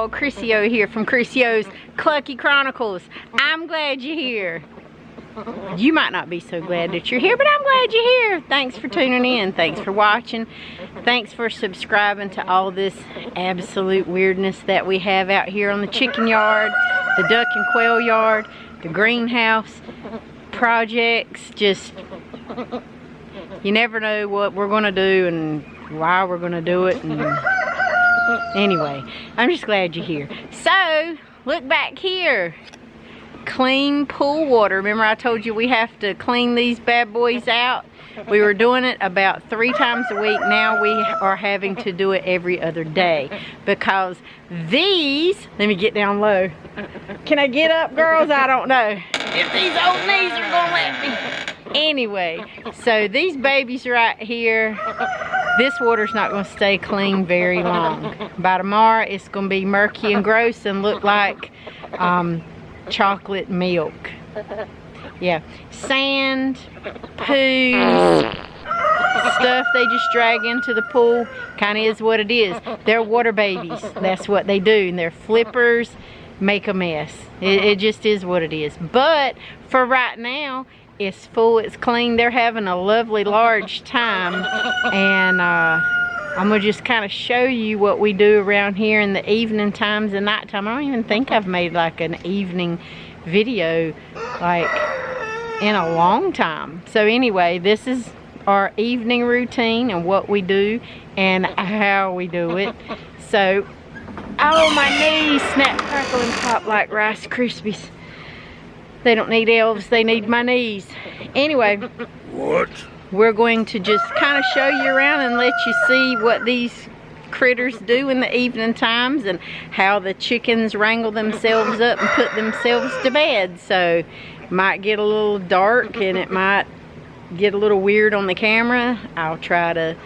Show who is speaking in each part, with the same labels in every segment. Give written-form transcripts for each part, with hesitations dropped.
Speaker 1: y'all. Chrissy O here from Chrissy O's Clucky Chronicles. I'm glad you're here. You might not be so glad that you're here, but I'm glad you're here. Thanks for tuning in. Thanks for watching. Thanks for subscribing to all this absolute weirdness that we have out here on the chicken yard, the duck and quail yard, the greenhouse projects. Just, you never know what we're going to do and why we're going to do it. And anyway, I'm just glad you're here. So, look back here. Clean pool water. Remember I told you we have to clean these bad boys out? We were doing it about 3 times a week. Now we are having to do it every other day because these, let me get down low. Can I get up, girls? I don't know if these old knees are gonna let me. Anyway, so these babies right here, this water's not gonna stay clean very long. By tomorrow it's gonna be murky and gross and look like chocolate milk. Yeah, sand, poos, stuff they just drag into the pool. Kind of is what it is. They're water babies. That's what they do. And their flippers make a mess. It just is what it is. But for right now, it's full, it's clean. They're having a lovely large time. And I'm going to just kind of show you what we do around here in the evening times and nighttime. I don't even think I've made like an evening video like in a long time. So anyway, this is our evening routine and what we do and how we do it. So, oh, my knees snap, crackle, and pop like Rice Krispies. They don't need elves, they need my knees. Anyway. What? We're going to just kind of show you around and let you see what these critters do in the evening times and how the chickens wrangle themselves up and put themselves to bed. So it might get a little dark and it might get a little weird on the camera. I'll try to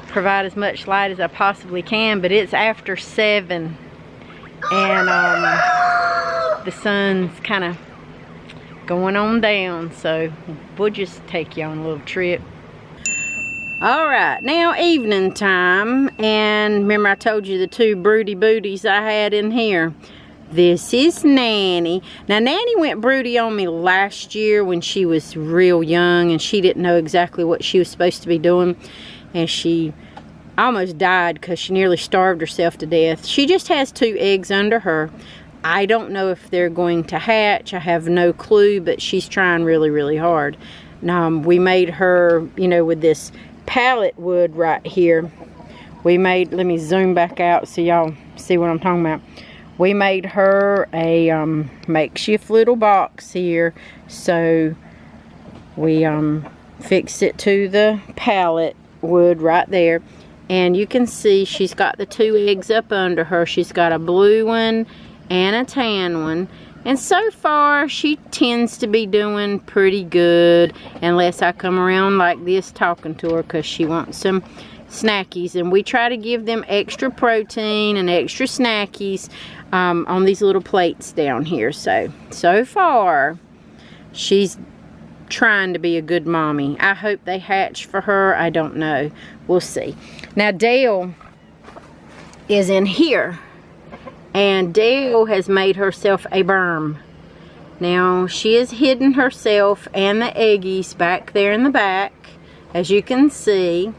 Speaker 1: provide as much light as I possibly can, but it's after 7 and the sun's kind of going on down, so we'll just take you on a little trip. Alright, now evening time, and remember I told you the 2 broody booties I had in here. This is Nanny. Now Nanny went broody on me last year when she was real young and she didn't know exactly what she was supposed to be doing, and she almost died because she nearly starved herself to death. She just has 2 eggs under her. I don't know if they're going to hatch. I have no clue, but she's trying really, really hard. We made her, you know, with this pallet wood right here. We made, let me zoom back out so y'all see what I'm talking about. We made her a makeshift little box here. So we fixed it to the pallet wood right there. And you can see she's got the 2 eggs up under her. She's got a blue one and a tan one, and so far she tends to be doing pretty good unless I come around like this talking to her because she wants some snackies, and we try to give them extra protein and extra snackies on these little plates down here. So far she's trying to be a good mommy. I hope they hatch for her. I don't know, we'll see. Now Dale is in here, and Dale has made herself a berm. Now, she has hidden herself and the eggies back there in the back, as you can see.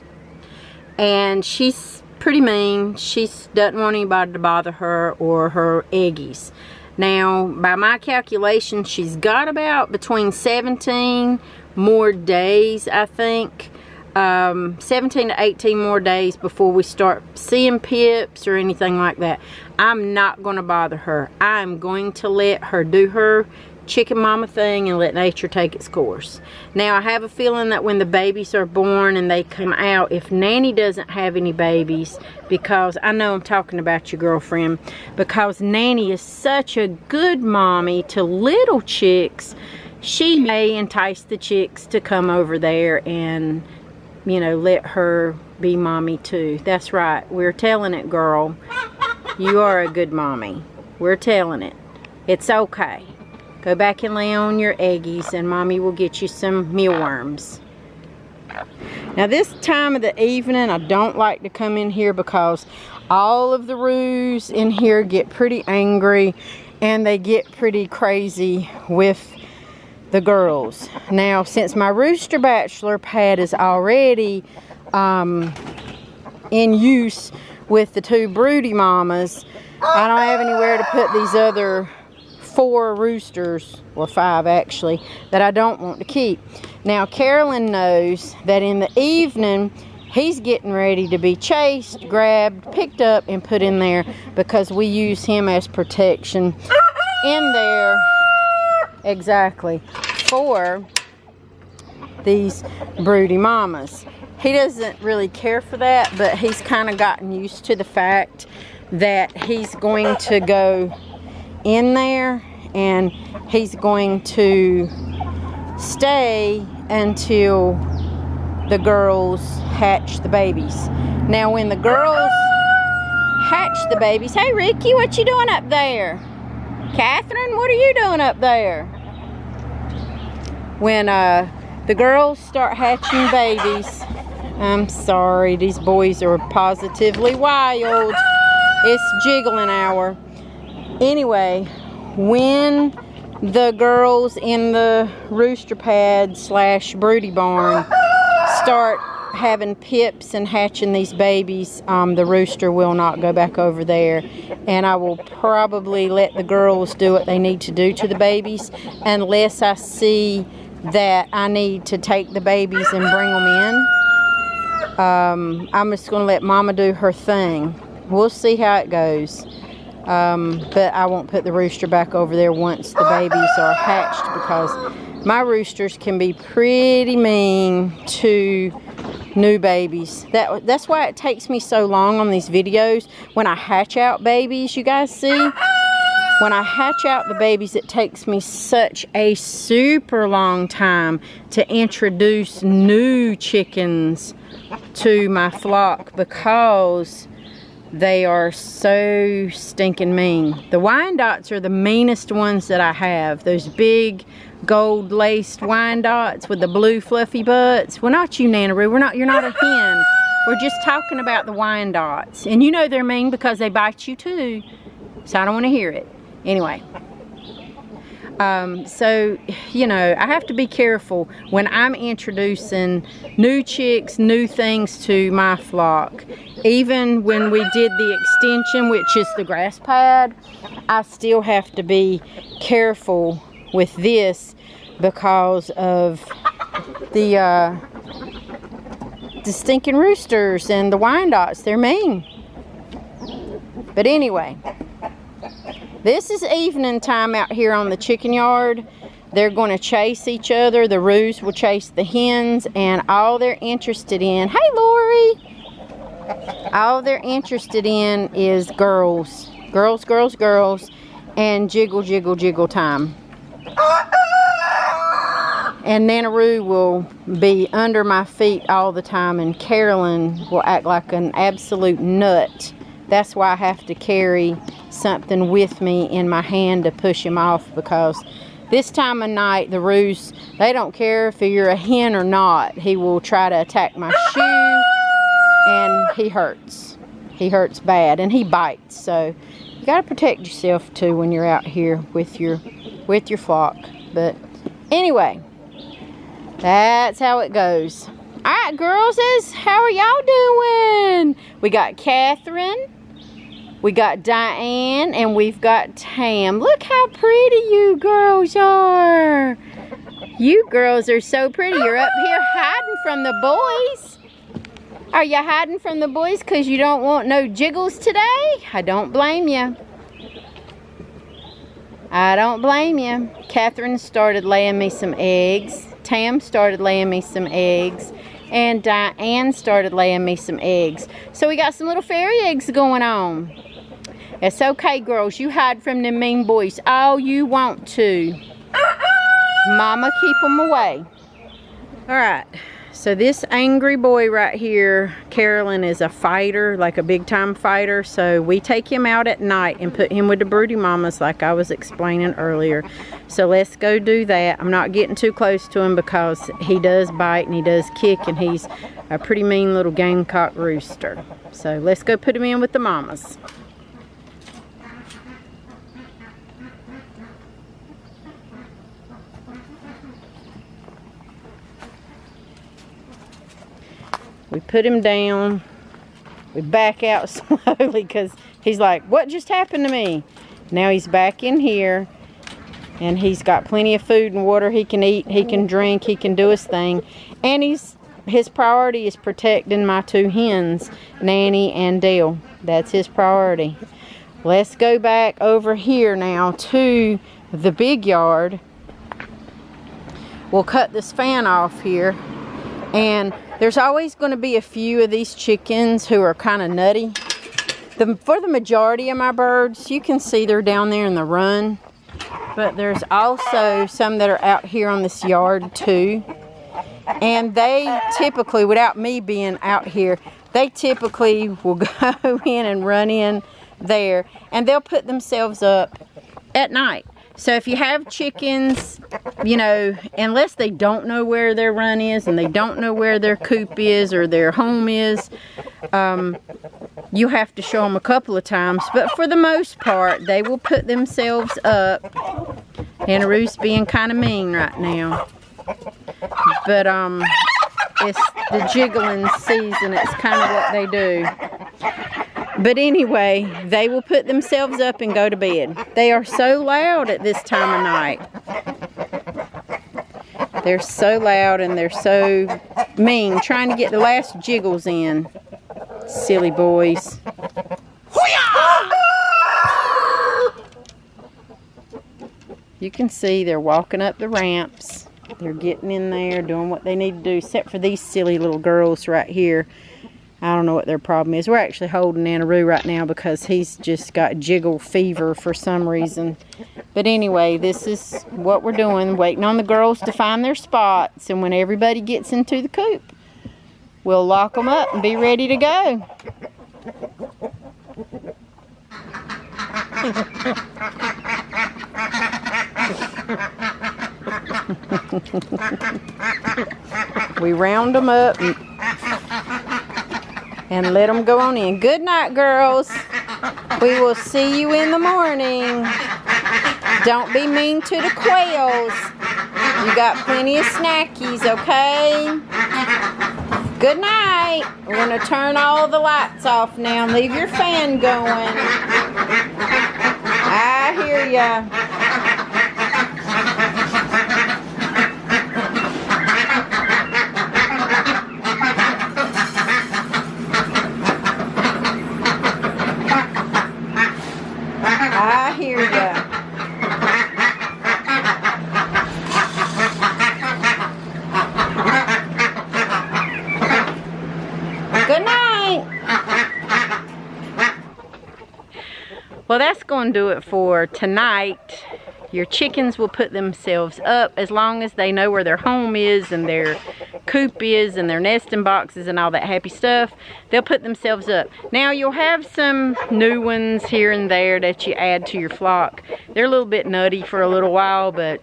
Speaker 1: And she's pretty mean. She doesn't want anybody to bother her or her eggies. Now, by my calculation, she's got about between 17 more days, I think. 17 to 18 more days before we start seeing pips or anything like that. I'm not going to bother her. I'm going to let her do her chicken mama thing and let nature take its course. Now I have a feeling that when the babies are born and they come out, if Nanny doesn't have any babies, because I know I'm talking about your girlfriend, because Nanny is such a good mommy to little chicks, she may entice the chicks to come over there and, you know, let her be mommy too. That's right, we're telling it, girl. You are a good mommy. We're telling it. It's okay. Go back and lay on your eggies and mommy will get you some mealworms. Now this time of the evening, I don't like to come in here because all of the roos in here get pretty angry and they get pretty crazy with the girls. Now, since my rooster bachelor pad is already in use with the 2 broody mamas, I don't have anywhere to put these other 4 roosters, or 5 actually, that I don't want to keep. Now Carolyn knows that in the evening he's getting ready to be chased, grabbed, picked up, and put in there because we use him as protection in there, exactly, for these broody mamas. He doesn't really care for that, but he's kind of gotten used to the fact that he's going to go in there and he's going to stay until the girls hatch the babies. Now when the girls hatch the babies, hey Ricky, what you doing up there? Catherine, what are you doing up there? When the girls start hatching babies, I'm sorry, these boys are positively wild. It's jiggling hour. Anyway, when the girls in the rooster pad / broody barn start having pips and hatching these babies, the rooster will not go back over there, and I will probably let the girls do what they need to do to the babies unless I see that I need to take the babies and bring them in. I'm just going to let Mama do her thing. We'll see how it goes. But I won't put the rooster back over there once the babies are hatched, because my roosters can be pretty mean to new babies. That's why it takes me so long on these videos. When I hatch out babies, you guys see? When I hatch out the babies, it takes me such a super long time to introduce new chickens to my flock because they are so stinking mean. The Wyandottes are the meanest ones that I have. Those big gold laced Wyandottes with the blue fluffy butts. Well, not you, Nanaroo. You're not a hen. We're just talking about the Wyandottes. And you know they're mean because they bite you too. So I don't want to hear it. Anyway. So, you know, I have to be careful when I'm introducing new chicks, new things to my flock. Even when we did the extension, which is the grass pad, I still have to be careful with this because of the stinking roosters and the Wyandottes. They're mean. But anyway, this is evening time out here on the chicken yard. They're going to chase each other. The roos will chase the hens, and all they're interested in, hey Lori, all they're interested in is girls. Girls, girls, girls, and jiggle, jiggle, jiggle time. And Nanaroo will be under my feet all the time, and Carolyn will act like an absolute nut. That's why I have to carry something with me in my hand to push him off, because this time of night, the roos, they don't care if you're a hen or not. He will try to attack my shoe, and he hurts. He hurts bad, and he bites. So you got to protect yourself too when you're out here with your flock. But anyway, that's how it goes. All right, girls, how are y'all doing? We got Catherine, we got Diane, and we've got Tam. Look how pretty you girls are. You girls are so pretty. You're up here hiding from the boys. Are you hiding from the boys because you don't want no jiggles today? I don't blame you. I don't blame you. Catherine started laying me some eggs. Tam started laying me some eggs. And Diane started laying me some eggs. So we got some little fairy eggs going on. It's okay, girls. You hide from them mean boys all you want to. Mama, keep them away. Alright, So this angry boy right here, Carolyn, is a fighter, like a big time fighter. So we take him out at night and put him with the broody mamas like I was explaining earlier. So let's go do that. I'm not getting too close to him because he does bite and he does kick, and he's a pretty mean little gamecock rooster. So let's go put him in with the mamas. We put him down. We back out slowly because he's like, what just happened to me? Now he's back in here, and he's got plenty of food and water he can eat, he can drink, he can do his thing. And his priority is protecting my 2 hens, Nanny and Dale. That's his priority. Let's go back over here now to the big yard. We'll cut this fan off here, and there's always going to be a few of these chickens who are kind of nutty. For the majority of my birds, you can see they're down there in the run. But there's also some that are out here on this yard too. And they typically, without me being out here, they typically will go in and run in there. And they'll put themselves up at night. So if you have chickens, you know, unless they don't know where their run is and they don't know where their coop is or their home is, you have to show them a couple of times. But for the most part, they will put themselves up. Anaroo's being kind of mean right now. But it's the jiggling season. It's kind of what they do. But anyway, they will put themselves up and go to bed. They are so loud at this time of night. They're so loud and they're so mean, trying to get the last jiggles in. Silly boys. You can see they're walking up the ramps. They're getting in there, doing what they need to do, except for these silly little girls right here. I don't know what their problem is. We're actually holding Anaroo right now because he's just got jiggle fever for some reason. But anyway, this is what we're doing, waiting on the girls to find their spots. And when everybody gets into the coop, we'll lock them up and be ready to go. We round them up and let them go on in. Good night, girls. We will see you in the morning. Don't be mean to the quails. You got plenty of snackies, okay? Good night. We're going to turn all the lights off now. Leave your fan going. I hear ya. I hear ya. Good night. Well, that's going to do it for tonight. Your chickens will put themselves up as long as they know where their home is and their coop is and their nesting boxes and all that happy stuff. They'll put themselves up. Now you'll have some new ones here and there that you add to your flock. They're a little bit nutty for a little while, but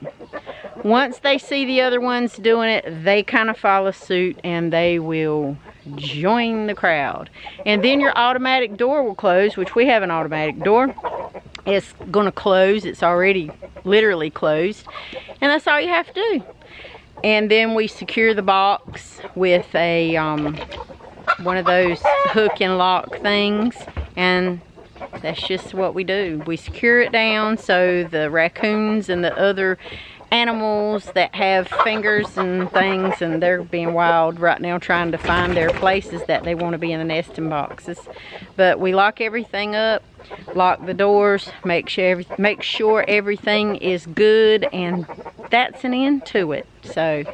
Speaker 1: once they see the other ones doing it, they kind of follow suit and they will join the crowd. And then your automatic door will close, which we have an automatic door. It's going to close. It's already literally closed. And that's all you have to do. And then we secure the box with a one of those hook and lock things. And that's just what we do. We secure it down so the raccoons and the other animals that have fingers and things, and they're being wild right now trying to find their places that they want to be in the nesting boxes. But we lock everything up, lock the doors, make sure everything is good, and that's an end to it. So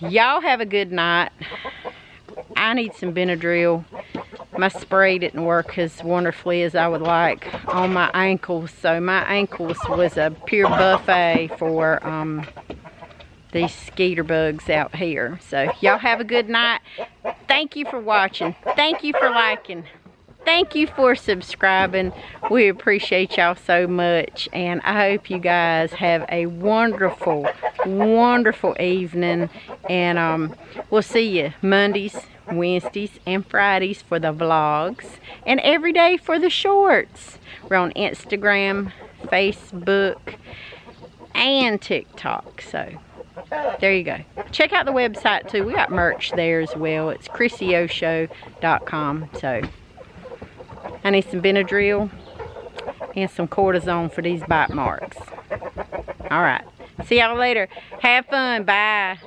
Speaker 1: y'all have a good night. I need some Benadryl. My spray didn't work as wonderfully as I would like on my ankles. So my ankles was a pure buffet for these skeeter bugs out here. So y'all have a good night. Thank you for watching. Thank you for liking. Thank you for subscribing. We appreciate y'all so much, and I hope you guys have a wonderful, wonderful evening, and we'll see you Mondays, Wednesdays, and Fridays for the vlogs, and every day for the shorts. We're on Instagram, Facebook, and TikTok, so there you go. Check out the website too. We got merch there as well. It's ChrissyOshow.com. So I need some Benadryl and some cortisone for these bite marks. Alright. See y'all later. Have fun. Bye.